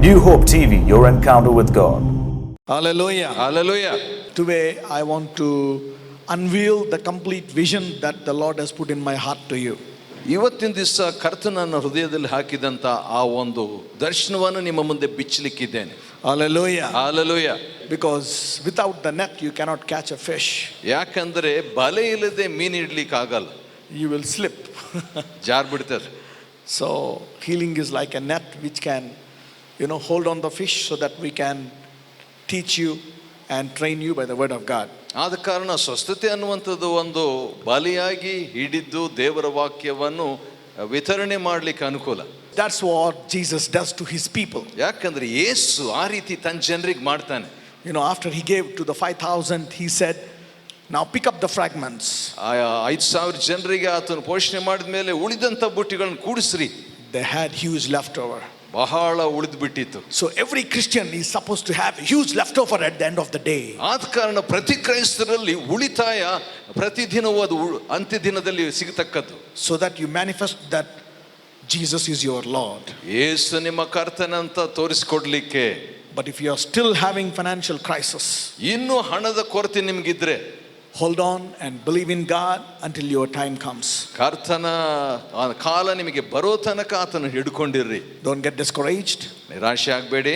New Hope TV, your encounter with God. Hallelujah. Hallelujah. Today I want to unveil the complete vision that the Lord has put in my heart to you. ಇವತ್ತಿನ ದಿವಸ ಕರ್ತನನ್ನ ಹೃದಯದಲ್ಲಿ ಹಾಕಿದಂತ ಆ ಒಂದು ದರ್ಶನವನ್ನು ನಿಮ್ಮ ಮುಂದೆ ಬಿಚ್ಚಲಿಕ್ಕಿದ್ದೇನೆ. Hallelujah. Hallelujah. Because without the net you cannot catch a fish. ಯಾಕಂದ್ರೆ ಬಲೆ ಇಲ್ಲದೆ ಮೀನು ಹಿಡ್ಲಿಕ್ಕೆ ಆಗಲ್ಲ. You will slip. ಜಾರ್ ಬಿಡ್ತದೆ. So healing is like a net which can, hold on the fish so that we can teach you and train you by the word of God. ಆದ ಕಾರಣ ಸ್ವಸ್ಥತೆ ಅನ್ನುವಂಥದ್ದು ಒಂದು ಬಲಿಯಾಗಿ ಹಿಡಿದು ದೇವರ ವಾಕ್ಯವನ್ನು ವಿತರಣೆ ಮಾಡಲಿಕ್ಕೆ ಅನುಕೂಲ. That's what Jesus does to his people. ಯಾಕಂದ್ರೆ ಯೇಸು ಆ ರೀತಿ ತನ್ನ ಜನರಿಗೆ ಮಾಡ್ತಾನೆ. After he gave to the 5,000, he said, now pick up the fragments. 5,000 ಜನರಿಗೆ ಆತನು ಪೋಷಣೆ ಮಾಡಿದ ಮೇಲೆ ಉಳಿದಂತ ಬುಟ್ಟಿಗಳನ್ನು ಕೂಡಿಸ್ರಿ. They had huge leftover. ಬಹಳ ಉಳಿದು ಬಿಟ್ಟಿತ್ತು. So every Christian is supposed to have huge leftover at the end of the day. ಆದ ಕಾರಣ ಪ್ರತಿ ಕ್ರೈಸ್ತರಲ್ಲಿ ಉಳಿತಾಯ ಪ್ರತಿದಿನವೂ ಅದು ಅಂತ್ಯ ದಿನದಲ್ಲಿ ಸಿಗತಕ್ಕದ್ದು. So that you manifest that Jesus is your Lord. ಯೇಸು ನಿಮ್ಮ ಕರ್ತನಂತ ತೋರಿಸಿಕೊಡ್ಲಿಕ್ಕೆ. But if you are still having financial crisis, ಇನ್ನೂ ಹಣದ ಕೊರತೆ ನಿಮಗಿದ್ರೆ, hold on and believe in God until your time comes. ಕರ್ತನ ಕಾಲ ನಿಮಗೆ ಬರೋ ತನಕ ಆತನ ಹಿಡ್ಕೊಂಡಿರ್ರಿ. Don't get discouraged. ನಿರಾಶೆ ಆಗಬೇಡಿ.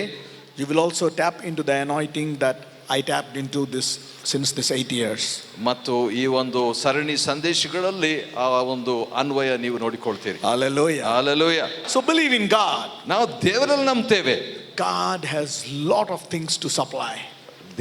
You will also tap into the anointing that I tapped into this since this 8 years. ಮತ್ತು ಈ ಒಂದು ಸರಣಿ ಸಂದೇಶಗಳಲ್ಲಿ ಆ ಒಂದು ಅನ್ವಯ ನೀವು ನೋಡಿಕೊಳ್ತೀರಿ. Hallelujah. Hallelujah. So believe in God. ನಾವು ದೇವರಲ್ಲಿ ನಂಬ್ತೇವೆ. God has lot of things to supply.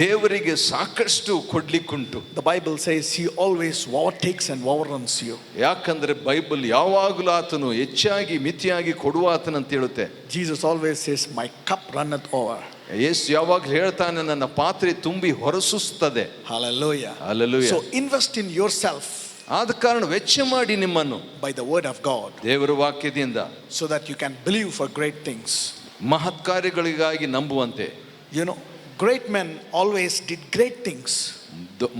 ದೇವರಿಗೆ ಸಾಕಷ್ಟು ಕೊಡ್ಲಿಕ್ಕುಂಟು. The Bible says he always overtakes and overruns you. ಯಾಕಂದ್ರೆ ಬೈಬಲ್ ಯಾವಾಗಲೂ ಆತನು ಹೆಚ್ಚಾಗಿ ಮಿತಿಯಾಗಿ ಕೊಡುವ ಆತನಂತ ಹೇಳುತ್ತೆ. Jesus always says my cup runneth over. ಯೇಸು ಯಾವಾಗಲೂ ಹೇಳ್ತಾನೆ ನನ್ನ ಪಾತ್ರೆ ತುಂಬಿ ಹೊರಸೂಸುತ್ತದೆ. Hallelujah. Hallelujah. So invest in yourself. ಆದ ಕಾರಣ ವೆಚ್ಚ ಮಾಡಿ ನಿಮ್ಮನ್ನು by the word of God. ದೇವರ ವಾಕ್ಯದಿಂದ, so that you can believe for great things. ಮಹತ್ ಕಾರ್ಯಗಳಿಗಾಗಿ ನಂಬುವಂತೆ. Great men always did great things.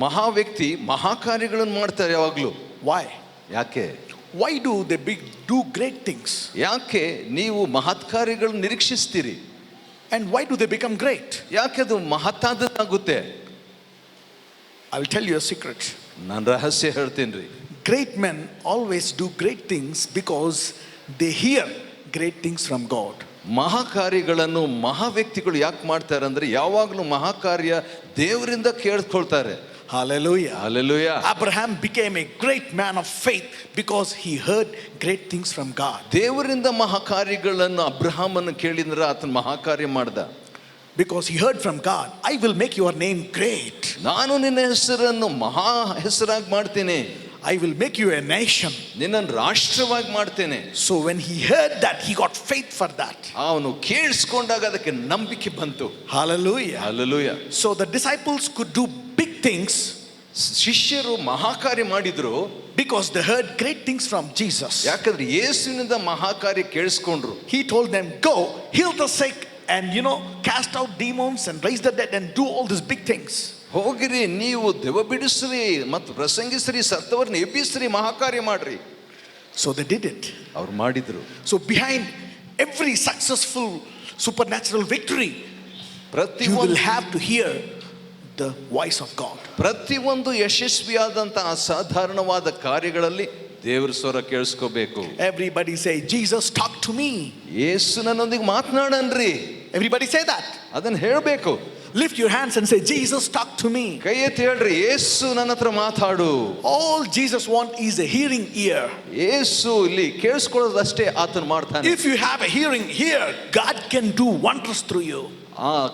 ಮಹಾ ವ್ಯಕ್ತಿ ಮಹಾ ಕಾರ್ಯಗಳನ್ನು ಮಾಡ್ತಾರೆ ಯಾವಾಗಲೂ. Why? ಯಾಕೆ? Why do they do great things? ಯಾಕೆ ನೀವು ಮಹತ್ ಕಾರ್ಯಗಳನ್ನು ನಿರೀಕ್ಷಿಸ್ತೀರಿ? And why do they become great? ಯಾಕೆ ಅದು ಮಹತ್ತಾದದ್ದಾಗುತ್ತೆ? I will tell you a secret. ನಾನು ರಹಸ್ಯ ಹೇಳ್ತೇನೆ. Great men always do great things because they hear great things from God. ಮಹಾ ಕಾರ್ಯಗಳನ್ನು ಮಹಾ ವ್ಯಕ್ತಿಗಳು ಯಾಕೆ ಮಾಡ್ತಾರೆ ಅಂದ್ರೆ ಯಾವಾಗಲೂ ಮಹಾ ಕಾರ್ಯ ದೇವರಿಂದ ಕೇಳಿಸ್ಕೊಳ್ತಾರೆ. Hallelujah. Hallelujah. Abraham became a great man of faith because he heard great things from God. ದೇವರಿಂದ ಮಹಾ ಕಾರ್ಯಗಳನ್ನು ಅಬ್ರಹಾಮನ ಕೇಳಿದ್ರೆ ಆತನ ಮಹಾ ಕಾರ್ಯ ಮಾಡ್ದ. Because he heard from God, I will make your name great. ನಾನು ನಿನ್ನ ಹೆಸರನ್ನು ಮಹಾ ಹೆಸರಾಗಿ ಮಾಡ್ತೇನೆ. I will make you a nation. ನಿನ್ನನ್ನು ರಾಷ್ಟ್ರವಾಗಿ ಮಾಡ್ತೇನೆ. So when he heard that, he got faith for that. ಅವನು ಕೇಳಿಸ್ಕೊಂಡಾಗ ಅದಕ್ಕೆ ನಂಬಿಕೆ ಬಂತು. Hallelujah. Hallelujah. So the disciples could do big things. ಶಿಷ್ಯರು ಮಹಾ ಕಾರ್ಯ ಮಾಡಿದ್ರು because they heard great things from Jesus. ಯಾಕಂದ್ರೆ ಯೇಸುವಿನಿಂದ ಮಹಾ ಕಾರ್ಯ ಕೇಳಿಸ್ಕೊಂಡ್ರು. He told them, go heal the sick and cast out demons and raise the dead and do all these big things. ಹೋಗಿರಿ, ನೀವು ದೆವ್ವ ಬಿಡಿಸ್ರಿ ಮತ್ತು ಪ್ರಸಂಗಿಸ್ರಿ, ಸತ್ತವರನ್ನ ಎಬ್ಬಿಸ್ರಿ, ಮಹಾಕಾರ್ಯ ಮಾಡ್ರಿ. So they did it. ಅವ್ರು ಮಾಡಿದ್ರು. So behind every successful supernatural victory, you will have to hear the voice of God. ಪ್ರತಿಯೊಂದು ಯಶಸ್ವಿಯಾದಂತ ಅಸಾಧಾರಣವಾದ ಕಾರ್ಯಗಳಲ್ಲಿ ದೇವರ ಸ್ವರ ಕೇಳಿಸ್ಕೋಬೇಕು. Everybody say, Jesus talk to me. ಯೇಸು ನನ್ನೊಂದಿಗೆ ಮಾತನಾಡನ್ರಿ. Everybody say that. ಅದನ್ನ ಹೇಳಬೇಕು. Lift your hands and say, Jesus talk to me. ಕೈ ಎತ್ತಿ ಹೇಳ್ರಿ, ಯೇಸು ನನ್ನ ಹತ್ರ ಮಾತಾಡು. All Jesus want is a hearing ear. ಯೇಸು ಇಲ್ಲಿ ಕೇಳಿಸ್ಕೊಳ್ಳೋದಷ್ಟೇ ಆತನ ಮಾಡ್ತಾನೆ. If you have a hearing ear, God can do wonders through you.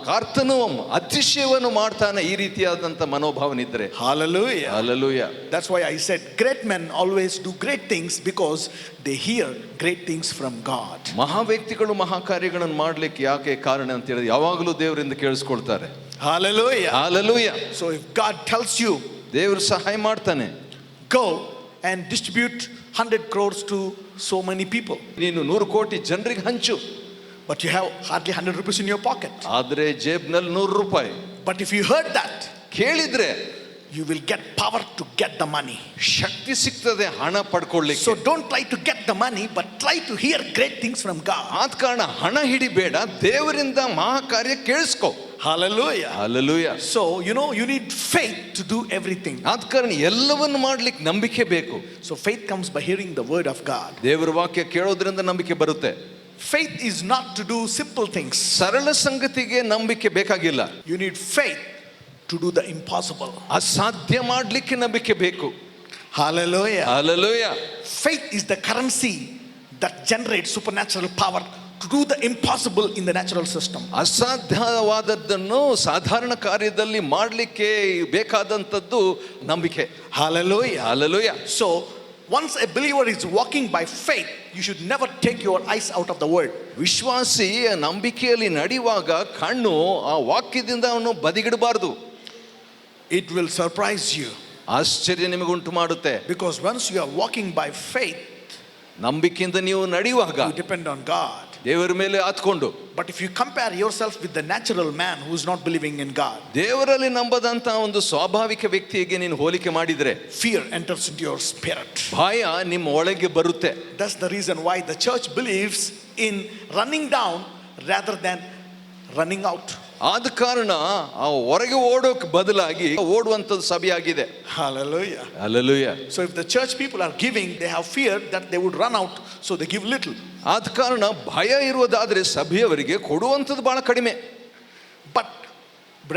ಕರ್ತನು ಅತಿಶಯವನ್ನು ಮಾಡ್ತಾನೆ ಈ ರೀತಿಯಾದಂತ ಮನೋಭಾವನೆ ಇದ್ರೆ. Hallelujah. Hallelujah. That's why I said great men always do great things because they hear great things from God. ಮಹಾ ವ್ಯಕ್ತಿಗಳು ಮಹಾ ಕಾರ್ಯಗಳನ್ನು ಮಾಡ್ಲಿಕ್ಕೆ ಯಾಕೆ ಕಾರಣ ಅಂತ ಹೇಳಿದ್ರೆ ಯಾವಾಗಲೂ ದೇವರಿಂದ ಕೇಳಿಸ್ಕೊಳ್ತಾರೆ. Hallelujah. Hallelujah. So if God tells you, ದೇವರು ಸಹಾಯ ಮಾಡ್ತಾನೆ, go and distribute 100 crores to so many people. ನೀನು 100 ಕೋಟಿ ಜನರಿಗೆ ಹಂಚು. But you have hardly 100 rupees in your pocket. ಆದ್ರೆ ಜೇಬ್ನಲ್ಲಿ 100 ರೂಪಾಯಿ. But if you heard that, ಕೇಳಿದ್ರೆ, you will get power to get the money. ಶಕ್ತಿ ಸಿಗ್ತದೆ ಹಣ ಪಡ್ಕೊಳ್ಳಿಕ್ಕೆ. So don't try to get the money, but try to hear great things from God. ಆದ ಕಾರಣ ಹಣ ಹಿಡಿಬೇಡ, ದೇವರಿಂದ ಮಹಾಕಾರ್ಯ ಕೇಳಿಸ್ಕೊ. Hallelujah. Hallelujah. So you need faith to do everything. ಆದ ಕಾರಣ ಎಲ್ಲವನ್ನು ಮಾಡ್ಲಿಕ್ಕೆ ನಂಬಿಕೆ ಬೇಕು. So faith comes by hearing the word of God. ದೇವರ ವಾಕ್ಯ ಕೇಳೋದ್ರಿಂದ ನಂಬಿಕೆ ಬರುತ್ತೆ. Faith is not to do simple things. ಸರಳ ಸಂಗತಿಗೆ ನಂಬಿಕೆ ಬೇಕಾಗಿಲ್ಲ. You need faith to do the impossible. ಅಸಾಧ್ಯ ಮಾಡ್ಲಿಕ್ಕೆ ನಂಬಿಕೆ ಬೇಕು. Hallelujah. Hallelujah. Faith is the currency that generates supernatural power to do the impossible in the natural system. ಅಸಾಧ್ಯವಾದದ್ದನ್ನು ಸಾಧಾರಣ ಕಾರ್ಯದಲ್ಲಿ ಮಾಡಲಿಕ್ಕೆ ಬೇಕಾದಂಥದ್ದು ನಂಬಿಕೆ. Hallelujah. Hallelujah. So once a believer is walking by faith, you should never take your eyes out of the word. ವಿಶ್ವಾಸಿ ನಂಬಿಕೆಯಲ್ಲಿ ನಡೆಯುವಾಗ ಕಣ್ಣು ಆ ವಾಕ್ಯದಿಂದ ಅವನು ಬದಿಗಿಡಬಾರದು. It will surprise you. ಆಶ್ಚರ್ಯ ನಿಮಗುಂಟು ಮಾಡುತ್ತೆ. Because once you are walking by faith, ನಂಬಿಕೆಯಿಂದ ನೀವು ನಡೆಯುವಾಗ you depend on God. ದೇವರ ಮೇಲೆ ಆತ್ಕೊಂಡು. But if you compare yourself with the natural man who is not believing in God, ದೇವರಲ್ಲಿ ನಂಬದಂತ ಒಂದು ಸ್ವಾಭಾವಿಕ ವ್ಯಕ್ತಿಗೆ ನೀನು ಹೋಲಿಕೆ ಮಾಡಿದ್ರೆ fear enters into your spirit. ಭಯ ನಿಮ್ಮ ಒಳಗೆ ಬರುತ್ತೆ. That's the reason why the church believes in running down rather than running out. ಆದ ಕಾರಣ ಆ ಹೊರಗೆ ಓಡೋಕೆ ಬದಲಾಗಿ ಓಡುವಂಥದ್ದು ಸಭೆಯಾಗಿದೆ. Hallelujah. Hallelujah. So if the church people are giving, they have fear that they would run out, so they give little. ಆದ ಕಾರಣ ಭಯ ಇರುವುದಾದ್ರೆ ಸಭೆಯವರಿಗೆ ಕೊಡುವಂಥದ್ದು ಬಹಳ ಕಡಿಮೆ. But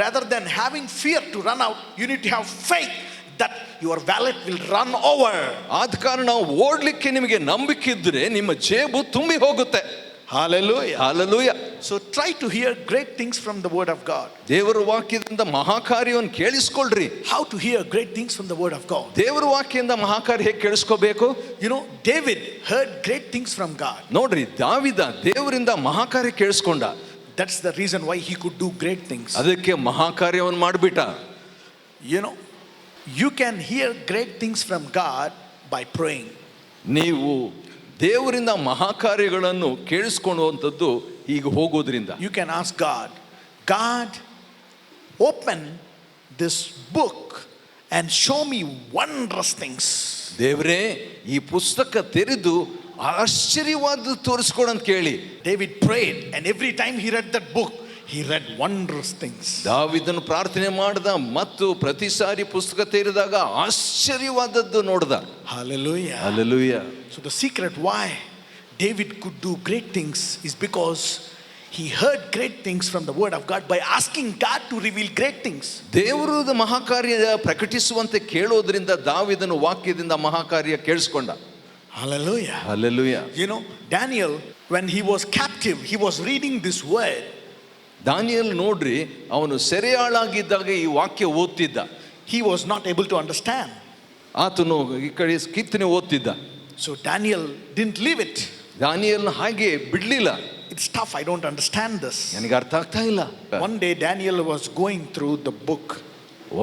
rather than having fear to run out, you need to have faith that your wallet will run over. ಆದ ಕಾರಣ ಓಡ್ಲಿಕ್ಕೆ ನಿಮಗೆ ನಂಬಿಕೆ ಇದ್ರೆ ನಿಮ್ಮ ಜೇಬು ತುಂಬಿ ಹೋಗುತ್ತೆ. Hallelujah. Hallelujah. So try to hear great things from the word of God. ದೇವರ ವಾಕ್ಯದಿಂದ ಮಹಾಕಾರ್ಯವನ್ನು ಕೇಳಿಸ್ಕೊಳ್ರಿ. How to hear great things from the word of God? ದೇವರ ವಾಕ್ಯದಿಂದ ಮಹಾಕಾರ್ಯ ಹೇಗೆ ಕೇಳಿಸ್ಕೋಬೇಕು? David heard great things from God. ನೋಡ್ರಿ, ದಾವಿದ ದೇವರಿಂದ ಮಹಾಕಾರ್ಯ ಕೇಳಿಸ್ಕೊಂಡ. That's the reason why he could do great things. ಅದಕ್ಕೆ ಮಹಾಕಾರ್ಯವನ್ನು ಮಾಡಿಬಿಟ್ಟ. You can hear great things from God by praying. ನೀವು ದೇವರಿಂದ ಮಹಾಕಾರ್ಯಗಳನ್ನು ಕೇಳಿಸ್ಕೊಳ್ಳುವಂಥದ್ದು ಈಗ ಹೋಗೋದ್ರಿಂದ. You can ask God, God, open this book and show me wondrous things. ದೇವರೇ, ಈ ಪುಸ್ತಕ ತೆರೆದು ಆಶ್ಚರ್ಯವಾದ ತೋರಿಸ್ಕೊಡು ಅಂತ ಕೇಳಿ. David prayed, and every time he read that book, he read wondrous things. ದಾವಿದನು ಪ್ರಾರ್ಥನೆ ಮಾಡಿದ ಮತ್ತು ಪ್ರತಿ ಸಾರಿ ಪುಸ್ತಕ ತೆರೆದಾಗ ಆಶ್ಚರ್ಯವಾದದ್ದು ನೋಡಿದ. Hallelujah. Hallelujah. So the secret why David could do great things is because he heard great things from the word of God by asking God to reveal great things. ದೇವರದ ಮಹಾಕಾರ್ಯ ಪ್ರಕಟಿಸುವಂತೆ ಕೇಳೋದ್ರಿಂದ ದಾವಿದನು ವಾಕ್ಯದಿಂದ ಮಹಾಕಾರ್ಯ ಕೇಳಿಸ್ಕೊಂಡ. Hallelujah. Hallelujah. Daniel, when he was captive, he was reading this word. Daniel ನೋಡ್ರಿ, ಅವನು ಸೆರೆಯಾಳಾಗಿದ್ದಾಗ ಈ ವಾಕ್ಯ ಓದ್ತಿದ್ದ. He was not able to understand. ಆತನು ಈ ಕಡೆ ಕೀರ್ತನೆ ಓದ್ತಿದ್ದ. So Daniel didn't leave it. ದಾನಿಯೇಲ್ನ ಹಾಗೆ ಬಿಡ್ಲಿಲ್ಲ. It's tough, I don't understand this. ನನಗೆ ಅರ್ಥ ಆಗ್ತಾ ಇಲ್ಲ. One day Daniel was going through the book.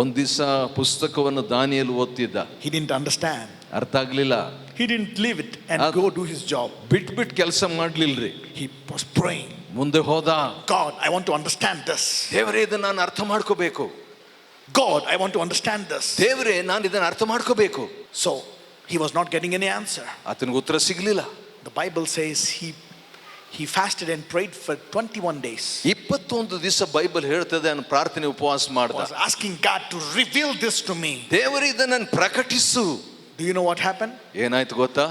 ಒಂದ್ ದಿವಸ ಪುಸ್ತಕವನ್ನು ದಾನಿಯೇಲ್ ಓದ್ತಿದ್ದ. He didn't understand. ಅರ್ಥ ಆಗ್ಲಿಲ್ಲ. He didn't leave it and go do his job. ಬಿಟ್ ಕೆಲಸ ಮಾಡ್ಲಿಲ್ರಿ. He was praying. ಮುಂದೆ ಹೋದ. God, I want to understand this. ದೇವರೇ, ಇದನ್ನ ನಾನು ಅರ್ಥ ಮಾಡ್ಕೋಬೇಕು. God, I want to understand this. ದೇವರೇ, ನಾನು ಇದನ್ನ ಅರ್ಥ ಮಾಡ್ಕೋಬೇಕು. So he was not getting any answer. ಆತನಿಗೆ ಉತ್ತರ ಸಿಗ್ಲಿಲ್ಲ. The Bible says he fasted and prayed for 21 days. 21 ದಿವಸ ಬೈಬಲ್ ಹೇಳ್ತದೆ, ಅವನು ಪ್ರಾರ್ಥನೆ ಉಪವಾಸ ಮಾಡ್ದ. Was asking God to reveal this to me. ದೇವರೇ, ಇದನ್ನ ಪ್ರಕಟಿಸು. Do you know what happened? ಏನಾಯ್ತು ಗೊತ್ತಾ?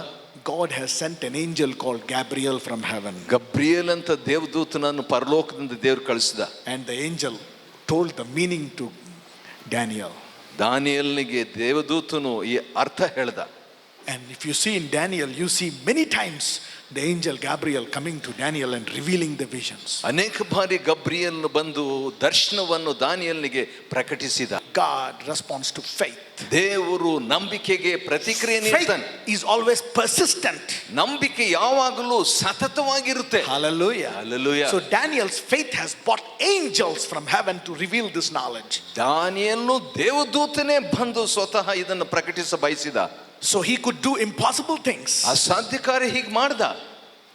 God has sent an angel called Gabriel from heaven. ಗಬ್ರಿಯೇಲ್ ಅಂತ ದೇವದೂತನನ್ನು ಪರಲೋಕದಿಂದ ದೇವರು ಕಳಿಸಿದ. And the angel told the meaning to Daniel. ದಾನಿಯೇಲನಿಗೆ ದೇವದೂತನು ಈ ಅರ್ಥ ಹೇಳ್ದ. And if you see in Daniel, you see many times the angel Gabriel coming to Daniel and revealing the visions. ಅನೇಕ ಬಾರಿ ಗಬ್ರಿಯೇಲ್ ಬಂದು ದರ್ಶನವನ್ನು ದಾನಿಯೇಲನಿಗೆ ಪ್ರಕಟಿಸಿದ. God responds to faith. ದೇವರು ನಂಬಿಕೆಗೆ ಪ್ರತಿಕ್ರಿಯೆ ನೀಡ್ತಾನೆ. Faith is always persistent. ನಂಬಿಕೆ ಯಾವಾಗಲೂ ಸತತವಾಗಿರುತ್ತೆ. Hallelujah. Hallelujah. So Daniel's faith has brought angels from heaven to reveal this knowledge. ದಾನಿಯೇಲನು ದೇವದೂತನೇ ಬಂದು ಸ್ವತಃ ಇದನ್ನು ಪ್ರಕಟಿಸ ಬಯಸಿದ. So he could do impossible things. ಅಸಾಧ್ಯ ಕಾರ್ಯ ಹೀಗೆ ಮಾಡ್ದ.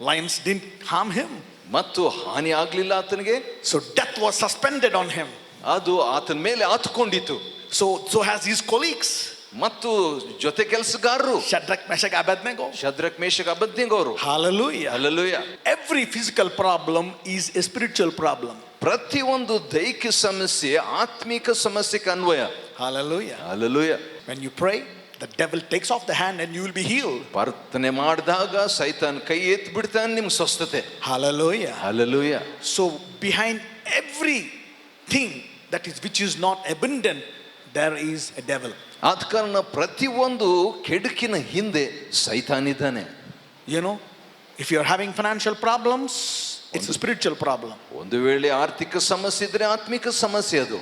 Lions didn't harm him. ಮತ್ತು ಹಾನಿ ಆಗ್ಲಿಲ್ಲ ಆತನಿಗೆ. So death was suspended on him. ಅದು ಆತನ ಮೇಲೆ ಆತ್ಕೊಂಡಿತು. So has his colleagues, ಮತ್ತು ಜೊತೆ ಕೆಲಸಗಾರರು Shadrach, Meshach, Abednego. Shadrach Meshach ಅಬದ್ನೆಗೋ ಅವರು. Hallelujah. Hallelujah. Every physical problem is a spiritual problem. ಪ್ರತಿಯೊಂದು ದೈಹಿಕ ಸಮಸ್ಯೆ ಆತ್ಮಿಕ ಸಮಸ್ಯೆಗೆ ಅನ್ವಯ. Hallelujah. Hallelujah. When you pray, the devil takes off the hand and you will be healed. ಪ್ರಾರ್ಥನೆ ಮಾಡಿದಾಗ ಸೈತಾನ್ ಕೈ ಎತ್ತಿ ಬಿಡ್ತಾನೆ, ನಿಮ್ಗೆ ಸ್ವಸ್ಥತೆ. Hallelujah. Hallelujah. So behind everything that is which is not abundant, there is a devil. ಆದ ಕಾರಣ ಪ್ರತಿಯೊಂದು ಕೆಡುಕಿನ ಹಿಂದೆ ಸೈತಾನಿದ್ದಾನೆ. You know, if you are having financial problems, it's a spiritual problem. ಒಂದು ವೇಳೆ ಆರ್ಥಿಕ ಸಮಸ್ಯೆ ಇದ್ರೆ ಆತ್ಮಿಕ ಸಮಸ್ಯೆ ಅದು.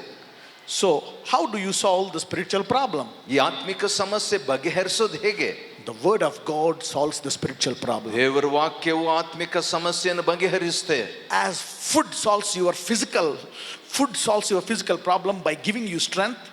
So how do you solve the spiritual problem? ಈ ಆತ್ಮಿಕ ಸಮಸ್ಯೆ ಬಗೆಹರಿಸೋದು ಹೇಗೆ? The word of God solves the spiritual problem. ದೇವರ ವಾಕ್ಯವು ಆತ್ಮಿಕ ಸಮಸ್ಯೆಯನ್ನು ಬಗೆಹರಿಸುತ್ತೆ. As food solves your physical problem by giving you strength.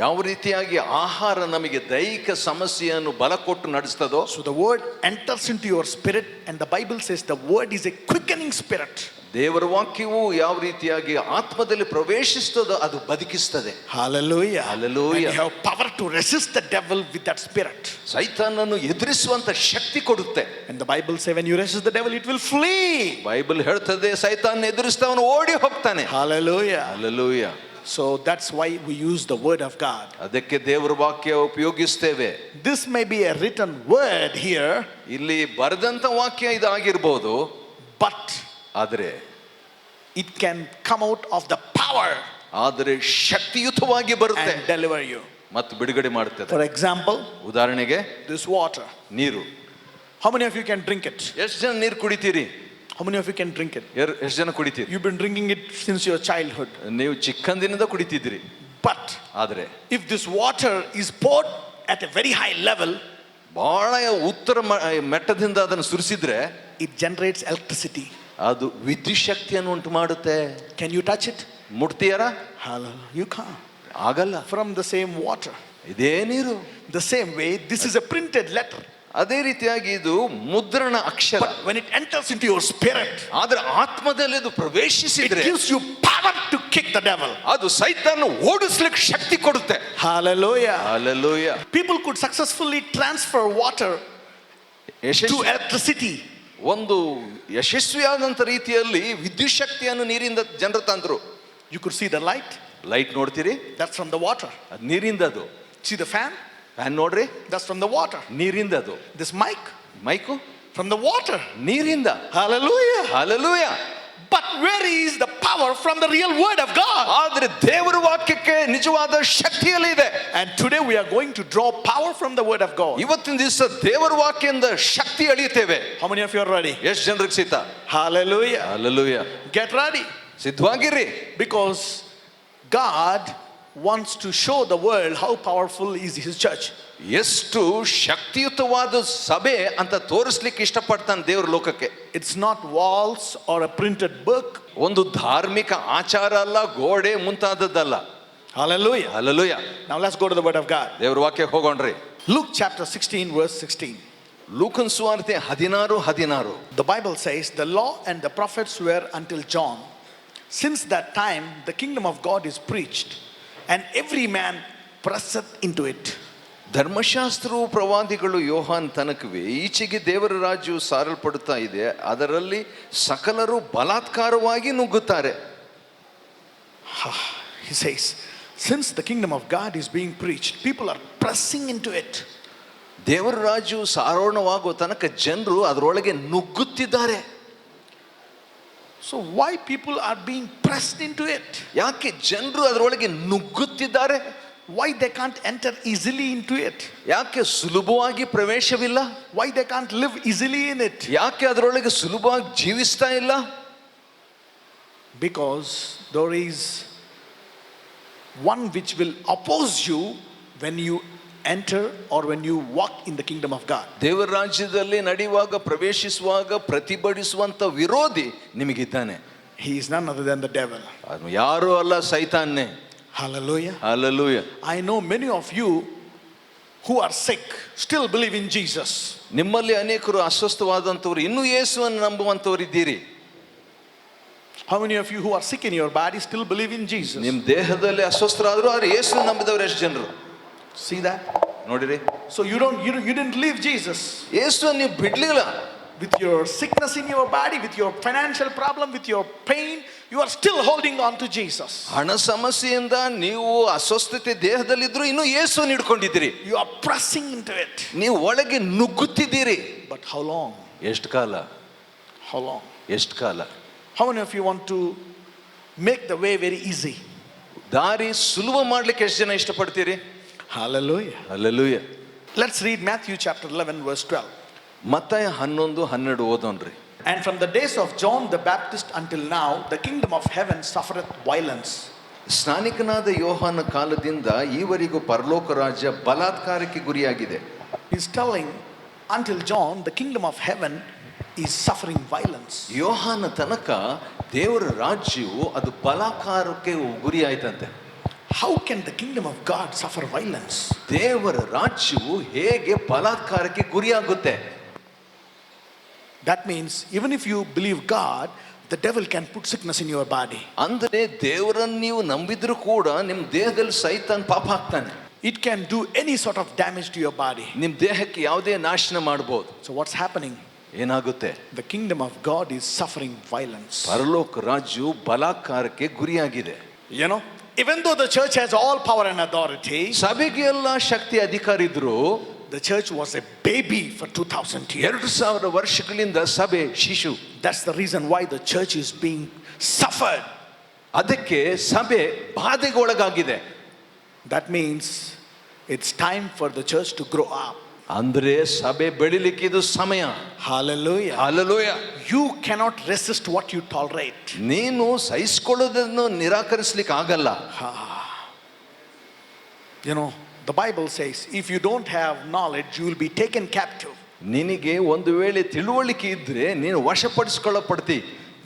ಯಾವ ರೀತಿಯಾಗಿ ಆಹಾರ ನಮಗೆ ದೈಹಿಕ ಸಮಸ್ಯೆಯನ್ನು ಬಲ ಕೊಟ್ಟು ನಡೆಸ್ತದೋ, So the word enters into your spirit, and the Bible says the word is a quickening spirit. ದೇವರ ವಾಕ್ಯವು ಯಾವ ರೀತಿಯಾಗಿ ಆತ್ಮದಲ್ಲಿ ಪ್ರವೇಶಿಸ್ತದೋ ಅದು ಬದುಕಿಸ್ತದೆ. Hallelujah. Hallelujah. And you have power to resist the devil with that spirit. ಸೈತಾನನ್ನು ಎದುರಿಸುವಂತ ಶಕ್ತಿ ಕೊಡುತ್ತೆ. And the Bible says when you resist the devil, it will flee. Bible ಹೇಳ್ತದೆ ಸೈತಾನ ಎದುರಿಸ್ತವನು ಓಡಿ ಹೋಗ್ತಾನೆ. Hallelujah. Hallelujah. So that's why we use the word of God. ಅದಕ್ಕೆ ದೇವರ ವಾಕ್ಯ ಉಪಯೋಗಿಸ್ತೇವೆ. This may be a written word here, ಇಲ್ಲಿ ಬರೆದಂತ ವಾಕ್ಯ ಇದಾಗಿರ್ಬೋದು, but ಆದರೆ it can come out of the power ಆದರೆ ಶಕ್ತಿಯುತವಾಗಿ ಬರುತ್ತೆ and deliver you. ಮತ್ತು ಬಿಡುಗಡೆ ಮಾಡುತ್ತದೆ. For example, ಉದಾಹರಣೆಗೆ this water. ನೀರು. How many of you can drink it? ಎಷ್ಟು ಜನ ನೀರು ಕುಡಿತೀರಿ? How many of you can drink it? ಎಷ್ಟು ಜನ ಕುಡಿತೀರಿ? You've been drinking it since your childhood. ನೀವು ಚಿಕ್ಕಂದಿನಿಂದ ಕುಡಿತಿದ್ರಿ. But ಆದರೆ if this water is poured at a very high level, ಬಹಳ ಉತ್ತರ ಮಟ್ಟದಿಂದ ಅದನ್ನು ಸುರಿಸಿದ್ರೆ it generates electricity. ಅದು ವಿದ್ಯುತ್ ಶಕ್ತಿಯನ್ನು ಉಂಟು ಮಾಡುತ್ತೆ. Can you touch it? ಮುಟ್ತೀಯಾರಾ? Hallelujah. You can't. ಆಗಲ್ಲ. From the same water. ಇದೇ ನೀರು. The same way, this is a printed letter. ಅದೇ ರೀತಿಯಾಗಿ ಇದು ಮುದ್ರಣ ಅಕ್ಷರ. But when it enters into your spirit, ಆದ್ರೆ ಆತ್ಮದಲ್ಲಿ ಅದು it ಪ್ರವೇಶಿಸಿದ್ರೆ gives you power to kick the devil. ಅದು ಸೈತಾನನ್ನು ಓಡಿಸ್ಲಿಕ್ಕೆ ಶಕ್ತಿ ಕೊಡುತ್ತೆ. Hallelujah. Hallelujah. People could successfully transfer water to electricity. ಒಂದು ಯಶಸ್ವಿಯಾದಂತ ರೀತಿಯಲ್ಲಿ ವಿದ್ಯುತ್ ಶಕ್ತಿಯನ್ನು ನೀರಿಂದ ಜನರು ತಂದ್ರು. You could see the light. Light ನೋಡ್ತೀರಿ? That's from the water. ಅದು ನೀರಿಂದ ಅದು. See the fan? ಫ್ಯಾನ್ ನೋಡ್ರಿ? That's from the water. ನೀರಿಂದ ಅದು. This mic? Mike? From the water. ನೀರಿಂದ. Hallelujah. Hallelujah. But where is the power from the real word of God? ಆದ್ರೆ ದೇವರ ವಾಕ್ಯಕ್ಕೆ ನಿಜವಾದ ಶಕ್ತಿಯಲ್ಲಿ ಇದೆ. And today we are going to draw power from the word of God. ಇವತ್ತಿನ ದಿವಸ ದೇವರ ವಾಕ್ಯದಿಂದ ಶಕ್ತಿ ಅಳಿಯುತ್ತೇವೆ. How many of you are ready? ಎಷ್ಟು ಜನರಿಗೆ ಸಿದ್ಧ? Hallelujah. Hallelujah. Get ready. ಸಿದ್ಧವಾಗಿರಿ. Because God wants to show the world how powerful is his church. ಎಷ್ಟು ಶಕ್ತಿಯುತವಾದ ಸಭೆ ಅಂತ ತೋರಿಸ್ಲಿಕ್ಕೆ ಇಷ್ಟಪಡ್ತಾನೆ ದೇವ್ರ ಲೋಕಕ್ಕೆ. It's not walls or a printed book. ಒಂದು ಧಾರ್ಮಿಕ ಆಚಾರ ಅಲ್ಲ, ಗೋಡೆ ಮುಂತಾದದ್ದಲ್ಲ. Hallelujah. Hallelujah. Now let's go to the word of God. ದೇವ್ರ ವಾಕ್ಯಕ್ಕೆ ಹೋಗೋಣ್ರಿ. Luke chapter 16 verse 16. ಲೂಕನ ಸುವಾರ್ತೆ 16:16. The Bible says the law and the prophets were until John. Since that time the kingdom of God is preached and every man presseth into it. ಧರ್ಮಶಾಸ್ತ್ರವು ಪ್ರವಾದಿಗಳು ಯೋಹಾನ್ ತನಕವೇ ಈಚೆಗೆ ದೇವರ ರಾಜ್ಯವು ಸಾರಲ್ಪಡುತ್ತಾ ಇದೆ, ಅದರಲ್ಲಿ ಸಕಲರು ಬಲಾತ್ಕಾರವಾಗಿ ನುಗ್ಗುತ್ತಾರೆ. He says, since the kingdom of God is being preached, people are pressing into it. ದೇವರ ರಾಜ್ಯವು ಸಾರೋಣವಾಗುವ ತನಕ ಜನರು ಅದರೊಳಗೆ ನುಗ್ಗುತ್ತಿದ್ದಾರೆ. So why people are being pressed into it? ಯಾಕೆ ಜನರು ಅದರೊಳಗೆ ನುಗ್ಗುತ್ತಿದ್ದಾರೆ? Why they can't enter easily into it? ಯಾಕೆ ಸುಲಭವಾಗಿ ಪ್ರವೇಶವಿಲ್ಲ? Why they can't live easily in it? ಯಾಕೆ ಅದರೊಳಗೆ ಸುಲಭವಾಗಿ ಜೀವಿಸ್ತಾ ಇಲ್ಲ? Because there is one which will oppose you when you enter or when you walk in the kingdom of God. ದೇವರ ರಾಜ್ಯದಲ್ಲಿ ನಡೆಯುವಾಗ ಪ್ರವೇಶಿಸುವಾಗ ಪ್ರತಿಭಟಿಸುವಂತ ವಿರೋಧಿ ನಿಮಗಿದ್ದಾನೆ. He is none other than the devil. ಅವನು ಯಾರು ಅಲ್ಲ, ಸೈತಾನ್ನೇ. Hallelujah. Hallelujah. I know many of you who are sick still believe in Jesus. ನಿಮ್ಮಲ್ಲಿ ಅನೇಕರು ಅಸ್ವಸ್ಥವಾದಂತವರು ಇನ್ನೂ ಯೇಸುವನ್ನು ನಂಬುವಂತವರು ಇದ್ದೀರಿ. How many of you who are sick in your body still believe in Jesus? ನಿಮ್ ದೇಹದಲ್ಲಿ ಅಸ್ವಸ್ಥರಾದ್ರು ಆದ್ರೆ ಯೇಸು ನಂಬಿದವರು ಎಷ್ಟು ಜನರು See that? ನೋಡಿರಿ. So you didn't leave Jesus. ಯೇಸು ನೀವು ಬಿಡ್ಲಿಲ್ಲ. With your sickness in your body, with your financial problem, with your pain, you are still holding on to Jesus. ಹಣ ಸಮಸ್ಯೆಯಿಂದ ನೀವು ಅಸ್ವಸ್ಥತೆ ದೇಹದಲ್ಲಿದ್ರು ಇನ್ನು ಯೇಸುವನ್ನು ಹಿಡ್ಕೊಂಡಿದ್ದೀರಿ. You are pressing into it. ನೀವು ಒಳಗೆ ನುಗ್ಗುತ್ತಿದ್ದೀರಿ. But how long? ಎಷ್ಟು ಕಾಲ? How long? ಎಷ್ಟು ಕಾಲ? How many of you want to make the way very easy? ದಾರಿ ಸುಲಭ ಮಾಡ್ಲಿಕ್ಕೆ ಎಷ್ಟು ಜನ ಇಷ್ಟಪಡ್ತೀರಿ? Hallelujah. Hallelujah. Let's read Matthew chapter 11 verse 12. ಮತ್ತಾಯ 11:12 ಓದೋಣ್ರಿ. And from the days of John the Baptist until now, the kingdom of heaven suffereth violence. ಸ್ನಾನಿಕನಾದ ಯೋಹಾನ ಕಾಲದಿಂದ ಈವರೆಗೂ ಪರಲೋಕ ರಾಜ್ಯ ಬಲಾತ್ಕಾರಕ್ಕೆ ಗುರಿಯಾಗಿದೆ. He's telling, until John, the kingdom of heaven is suffering violence. ಯೋಹಾನ ತನಕ ದೇವರ ರಾಜ್ಯವು ಅದು ಬಲಾತ್ಕಾರಕ್ಕೆ ಗುರಿಯಾಯ್ತಂತೆ. How can the kingdom of God suffer violence? ದೇವರ ರಾಜ್ಯವು ಹೇಗೆ ಬಲಾತ್ಕಾರಕ್ಕೆ ಗುರಿಯಾಗುತ್ತೆ? That means even if you believe God, the devil can put sickness in your body. ಅಂದರೆ ದೇವರನ್ನು ನೀವು ನಂಬಿದ್ರು ಕೂಡ ನಿಮ್ಮ ದೇಹದಲ್ಲಿ ಸೈತಾನ್ ಪಾಪ ಹಾಕ್ತಾನೆ. It can do any sort of damage to your body. ನಿಮ್ಮ ದೇಹಕ್ಕೆ ಯಾವುದೇ ನಾಶನ ಮಾಡಬಹುದು. So what's happening? ಏನಾಗುತ್ತೆ? The kingdom of God is suffering violence. ಪರಲೋಕ ರಾಜ್ಯವು ಬಲಾತ್ಕಾರಕ್ಕೆ ಗುರಿಯಾಗಿದೆ. You know, even though the church has all power and authority, ಸಭೆಗೆ ಎಲ್ಲ ಶಕ್ತಿ ಅಧಿಕಾರ ಇದ್ರು the church was a baby for 2000 years. 2000 ವರ್ಷಗಳಿಂದ ಸಭೆ ಶಿಶು. That's the reason why the church is being suffered. ಅದಕ್ಕೆ ಸಭೆ ಬಾಧೆಗೆ ಒಳಗಾಗಿದೆ. That means it's time for the church to grow up. ಅಂದ್ರೆ ಸಭೆ ಬೆಳಿಲಿಕ್ಕೆ ಇದು ಸಮಯ. Hallelujah. Hallelujah. You cannot resist what you tolerate. ನೀನು ಸಹಿಸಿಕೊಳ್ಳೋದನ್ನು ನಿರಾಕರಿಸಲಿಕ್ಕೆ ಆಗಲ್ಲ. You know, the Bible says if you don't have knowledge, you will be taken captive. ನಿನಗೆ ಒಂದು ವೇಳೆ ತಿಳುವಳಿಕೆ ಇದ್ರೆ ನೀನು ವಶಪಡಿಸಿಕೊಳ್ಳಲ್ಪಡ್ತಿ.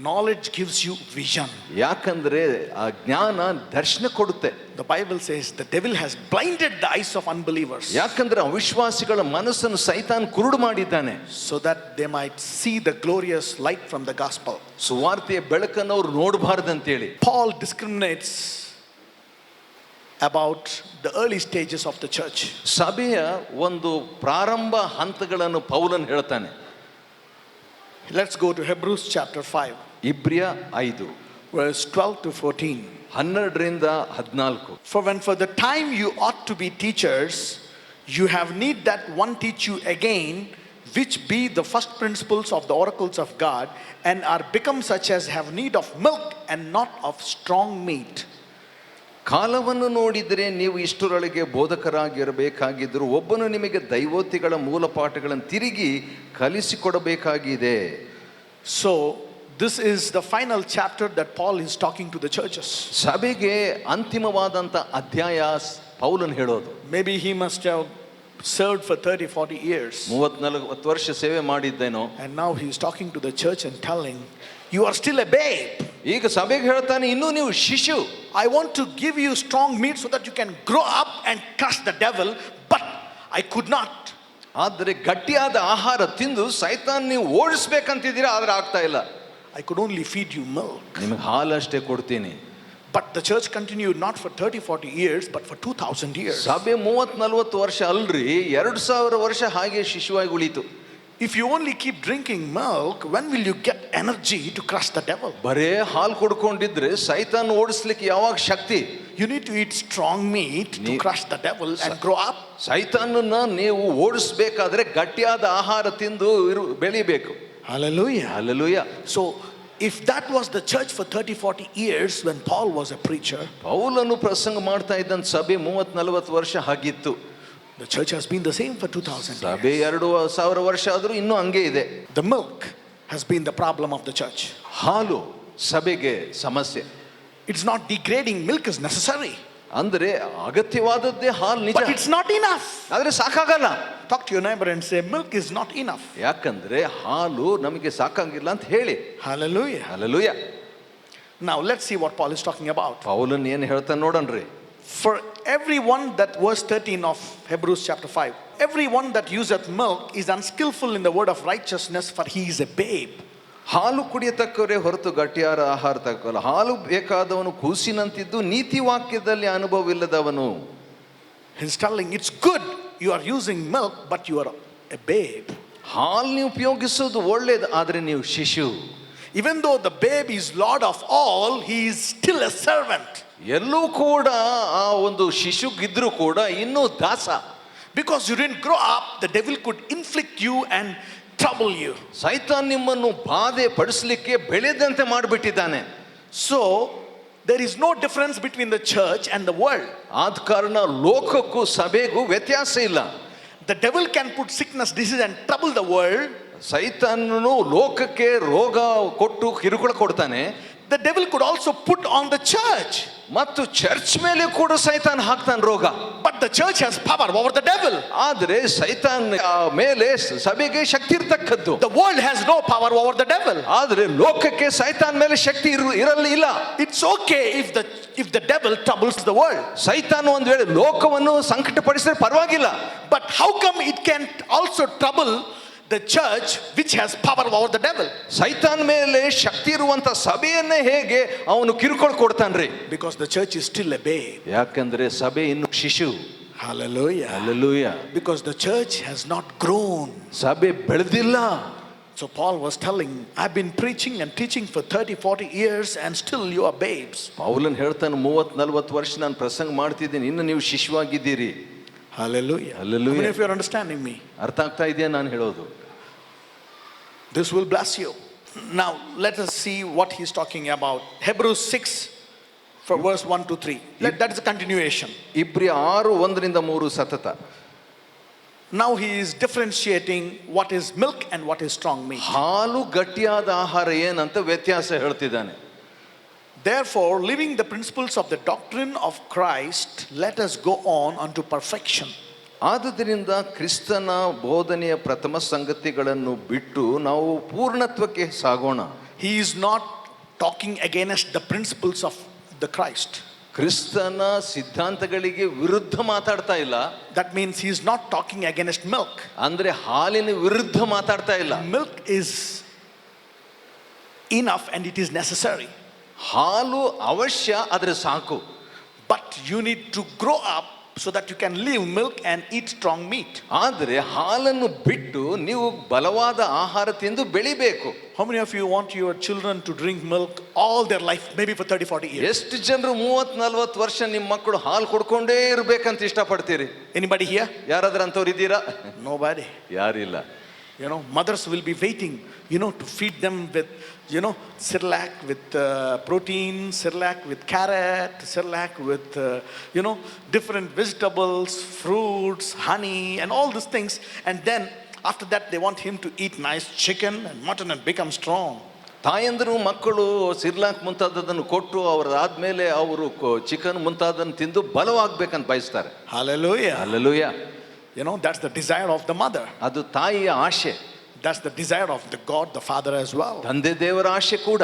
Knowledge gives you vision. ಯಾಕಂದ್ರೆ ಆ ಜ್ಞಾನ ದರ್ಶನ ಕೊಡುತ್ತೆ. The Bible says the devil has blinded the eyes of unbelievers. ಯಾಕಂದ್ರೆ ಅವಿಶ್ವಾಸಿಗಳ ಮನಸ್ಸನ್ನು ಸೈತಾನ್ ಕುರುಡು ಮಾಡಿದ್ದಾನೆ. So that they might see the glorious light from the gospel. ಸುವಾರ್ತೆಯ ಬೆಳಕನ್ನು ಅವರು ನೋಡಬಾರದಂತೇಳಿ. Paul discriminates about the early stages of the church. ಸಭೆಯ ಒಂದು ಪ್ರಾರಂಭ ಹಂತಗಳನ್ನು ಪೌಲನ್ ಹೇಳ್ತಾನೆ. Let's go to Hebrews chapter 5. ಇಬ್ರಿಯ 5 verse 12 to 14. 12ರಿಂದ 14. For when for the time you ought to be teachers, you have need that one teach you again, which be the first principles of the oracles of God, and are become such as have need of milk and not of strong meat. ಕಾಲವನ್ನು ನೋಡಿದರೆ ನೀವು ಇಷ್ಟರೊಳಗೆ ಬೋಧಕರಾಗಿರಬೇಕಾಗಿದ್ದರೂ ಒಬ್ಬನು ನಿಮಗೆ ದೈವೋಕ್ತಿಗಳ ಮೂಲ ಪಾಠಗಳನ್ನು ತಿರುಗಿ ಕಲಿಸಿಕೊಡಬೇಕಾಗಿದೆ. So this is the final chapter that Paul is talking to the churches. ಸಭೆಗೆ ಅಂತಿಮವಾದಂಥ ಅಧ್ಯಾಯ ಪೌಲನ್ ಹೇಳೋದು. Maybe he must have served for 30-40 years. 30-40 ವರ್ಷ ಸೇವೆ ಮಾಡಿದ್ದೇನೋ. And now he is talking to the church and telling, you are still a babe. ಈಗ ಸಭೆಗೆ ಹೇಳ್ತಾನೆ, ಇನ್ನೂ ನೀವು ಶಿಶು. I want to give you strong meat so that you can grow up and crush the devil, but I could not. ಆದರೆ ಗಟ್ಟಿಯಾದ ಆಹಾರ ತಿಂದು ಸೈತಾನ್ ನೀವು ಓಡಿಸ್ಬೇಕಂತಿದ್ದೀರಾ, ಆದ್ರೆ ಆಗ್ತಾ ಇಲ್ಲ. I could only feed you milk. ನಿಮಗೆ ಹಾಲಷ್ಟೇ ಕೊಡ್ತೀನಿ. But the church continued not for 30-40 years, but for 2000 years. ಸಭೆ 30-40 ವರ್ಷ ಅಲ್ರಿ, 2000 ವರ್ಷ ಹಾಗೆ ಶಿಶುವಾಗಿ ಉಳಿತು. If you only keep drinking milk, when will you get energy to crush the devil? ಬರೇ ಹಾಲು ಕುಡ್ಕೊಂಡಿದ್ರೆ ಸೈತಾನ್ ಓಡಿಸ್ಲಿಕ್ಕೆ ಯಾವಾಗ ಶಕ್ತಿ? You need to eat strong meat to crush the devil and grow up. ಸೈತಾನನ್ನ ನೀವು ಓಡಿಸಬೇಕಾದ್ರೆ ಗಟ್ಟಿಯಾದ ಆಹಾರ ತಿಂದು ಬೆಳಿಬೇಕು. Hallelujah. Hallelujah. So if that was the church for 30-40 years when Paul was a preacher, ಪೌಲನು ಪ್ರಸಂಗ ಮಾಡ್ತಾ ಇದ್ದಂತ ಸಭೆ 30-40 ವರ್ಷ ಹಾಗಿತ್ತು. the church has been the same for 2000 years. ಸಭೆ 2000 ವರ್ಷ ಆದ್ರೂ ಇನ್ನೂ ಹಂಗೆ ಇದೆ. The milk has been the problem of the church. ಹಾಲು ಸಭೆಗೆ ಸಮಸ್ಯೆ. It's not degrading. Milk is necessary. ಅಂದ್ರೆ ಅಗತ್ಯವಾದದ್ದೇ ಹಾಲು ನಿಜ. But it's not enough. ಆದ್ರೆ ಸಾಕಾಗಲ್ಲ. Talk to your neighbor and say, milk is not enough. ಯಾಕಂದ್ರೆ ಹಾಲು ನಮಗೆ ಸಾಕಾಗಿಲ್ಲ ಅಂತ ಹೇಳಿ. Hallelujah. Hallelujah. Now let's see what Paul is talking about. ಪೌಲನ್ ಏನು ಹೇಳ್ತಾನೆ ನೋಡನ್ರಿ. For everyone that verse 13 of Hebrews chapter 5, everyone that useth milk is unskillful in the word of righteousness, for he is a babe. ಹಾಲು ಕುಡಿಯತಕ್ಕವರೇ ಹೊರತು ಗಟ್ಟಿಯಾರ ಆಹಾರ ತಕ್ಕಲ್ಲ. ಹಾಲು ಬೇಕಾದವನು ಕೂಸಿನಂತಿದ್ದು ನೀತಿ ವಾಕ್ಯದಲ್ಲಿ ಅನುಭವವಿಲ್ಲದವನು. He's telling it's good you are using milk, but you are a babe. ಹಾಲು ನೀವು ಉಪಯೋಗಿಸೋದು ಒಳ್ಳೇದು, ಆದರೆ ನೀವು ಶಿಶು. Even though the babe is Lord of all, he is still a servant. ಎಲ್ಲೂ ಕೂಡ ಆ ಒಂದು ಶಿಶುಗಿದ್ರು ಕೂಡ ಇನ್ನೂ ದಾಸ. Because you didn't grow up, the devil could inflict you and trouble you. ಸೈತಾನ್ ನಿಮ್ಮನ್ನು ಬಾಧೆ ಪಡಿಸಲಿಕ್ಕೆ ಬೆಳೆದಂತೆ ಮಾಡಿಬಿಟ್ಟಿದ್ದಾನೆ. So there is no difference between the church and the world. ಆದ ಕಾರಣ ಲೋಕಕ್ಕೂ ಸಭೆಗೂ ವ್ಯತ್ಯಾಸ ಇಲ್ಲ. The devil can put sickness, disease and trouble the world. ಸೈತಾನನು ಲೋಕಕ್ಕೆ ರೋಗ ಕೊಟ್ಟು ಕಿರುಕುಳ ಕೊಡ್ತಾನೆ. The devil could also put on the church. ಮತ್ತು ಚರ್ಚ್ ಮೇಲೆ ಕೂಡ ಸೈತಾನ್ ಹಾಕ್ತಾನೆ ರೋಗ. But the church has power over the devil. ಆದರೆ ಸೈತಾನ್ ಮೇಲೆ ಸಭೆಗೆ ಶಕ್ತಿ ಇರತಕ್ಕದ್ದು. The world has no power over the devil. ಆದರೆ ಲೋಕಕ್ಕೆ ಸೈತಾನ್ ಮೇಲೆ ಶಕ್ತಿ ಇರಲಿಲ್ಲ. It's okay if the devil troubles the world. ಸೈತಾನ್ ಒಂದು ವೇಳೆ ಲೋಕವನ್ನು ಸಂಕಟಪಡಿಸಿದ್ರೆ ಪರವಾಗಿಲ್ಲ. But how come it can also trouble the church which has power over the devil? ಸೈತಾನ್ ಮೇಲೆ ಶಕ್ತಿ ಇರುವಂತ ಸಭೆಯನ್ನೇ ಹೇಗೆ ಅವನು ಕಿರುಕುಳ ಕೊಡ್ತಾನ್ರಿ? Because the church is still a babe. ಯಾಕಂದ್ರೆ ಸಭೆ ಇನ್ನು ಶಿಶು. Hallelujah. Hallelujah. Because the church has not grown. ಸಭೆ ಬೆಳೆದಿಲ್ಲ. So Paul was telling, I've been preaching and teaching for 30-40 years and still you are babes. ಪೌಲನ್ ಹೇಳ್ತಾನೆ 30-40 ವರ್ಷ ನಾನು ಪ್ರಸಂಗ ಮಾಡ್ತಿದ್ದೀನಿ, ಇನ್ನು ನೀವು ಶಿಶುವಾಗಿದ್ದೀರಿ. Hallelujah. Hallelujah. How many of you are understanding me? ಅರ್ಥ ಆಗ್ತಾ ಇದೆಯಾ ನಾನು ಹೇಳೋದು? This will bless you. Now let us see what he's talking about. Hebrews 6 from verse 1 to 3. That is a continuation. ಇಬ್ರಿಯ 6:1-3 ಸತತ. Now he is differentiating what is milk and what is strong meat. ಹಾಲು ಗಟ್ಟಿಯಾದ ಆಹಾರ ಏನಂತ ವ್ಯತ್ಯಾಸ ಹೇಳ್ತಿದ್ದಾನೆ. Therefore, living the principles of the doctrine of Christ, let us go on unto perfection. ಆದುದರಿಂದ ಕ್ರಿಸ್ತನ ಬೋಧನೆಯ ಪ್ರಥಮ ಸಂಗತಿಗಳನ್ನು ಬಿಟ್ಟು ನಾವು ಪೂರ್ಣತ್ವಕ್ಕೆ ಸಾಗೋಣ. He is not talking against the principles of the Christ. ಕ್ರಿಸ್ತನ ಸಿದ್ಧಾಂತಗಳಿಗೆ ವಿರುದ್ಧ ಮಾತಾಡ್ತಾ ಇಲ್ಲ. That means he is not talking against milk. ಅಂದ್ರೆ ಹಾಲಿನ ವಿರುದ್ಧ ಮಾತಾಡ್ತಾ ಇಲ್ಲ. Milk is enough and it is necessary. ಹಾಲು ಅವಶ್ಯ, ಆದ್ರೆ ಸಾಕು. But you need to grow up so that you can leave milk and eat strong meat. ಆದ್ರೆ ಹಾಲನ್ನು ಬಿಟ್ಟು ನೀವು ಬಲವಾದ ಆಹಾರ ತಿಂದು ಬೆಳಿಬೇಕು. How many of you want your children to drink milk all their life, maybe for 30-40 years? ಎಷ್ಟು ಜನರು 30-40 ವರ್ಷ ನಿಮ್ಮ ಮಕ್ಕಳು ಹಾಲು ಕುಡ್ಕೊಂಡೇ ಇರ್ಬೇಕಂತ ಇಷ್ಟಪಡ್ತೀರಿ? Anybody here? ಯಾರಾದ್ರೂ ಅಂತವ್ರು ಇದ್ದೀರಾ? Nobody. ಯಾರಿಲ್ಲ. Mothers will be waiting, to feed them with, Cerelac with protein, Cerelac with carrot, Cerelac with, different vegetables, fruits, honey, and all these things. And then after that, they want him to eat nice chicken and mutton and become strong. ತಾಯಂದರು ಮಕ್ಕಳು ಸಿರ್ಲಾಕ್ ಮುಂತಾದದನ್ನು ಕೊಟ್ಟು ಅವರಾದ್ಮೇಲೆ ಅವರು chicken ಮುಂತಾದನ್ನು ತಿಂದು ಬಲವಾಗಬೇಕಂತ ಬಯಸ್ತಾರೆ. Hallelujah. Hallelujah. That's the desire of the mother. ಅದು ತಾಯಿಯ ಆಶೆ. That's the desire of the God, the Father as well. ತಂದೆ ದೇವರ ಆಶೆ ಕೂಡ.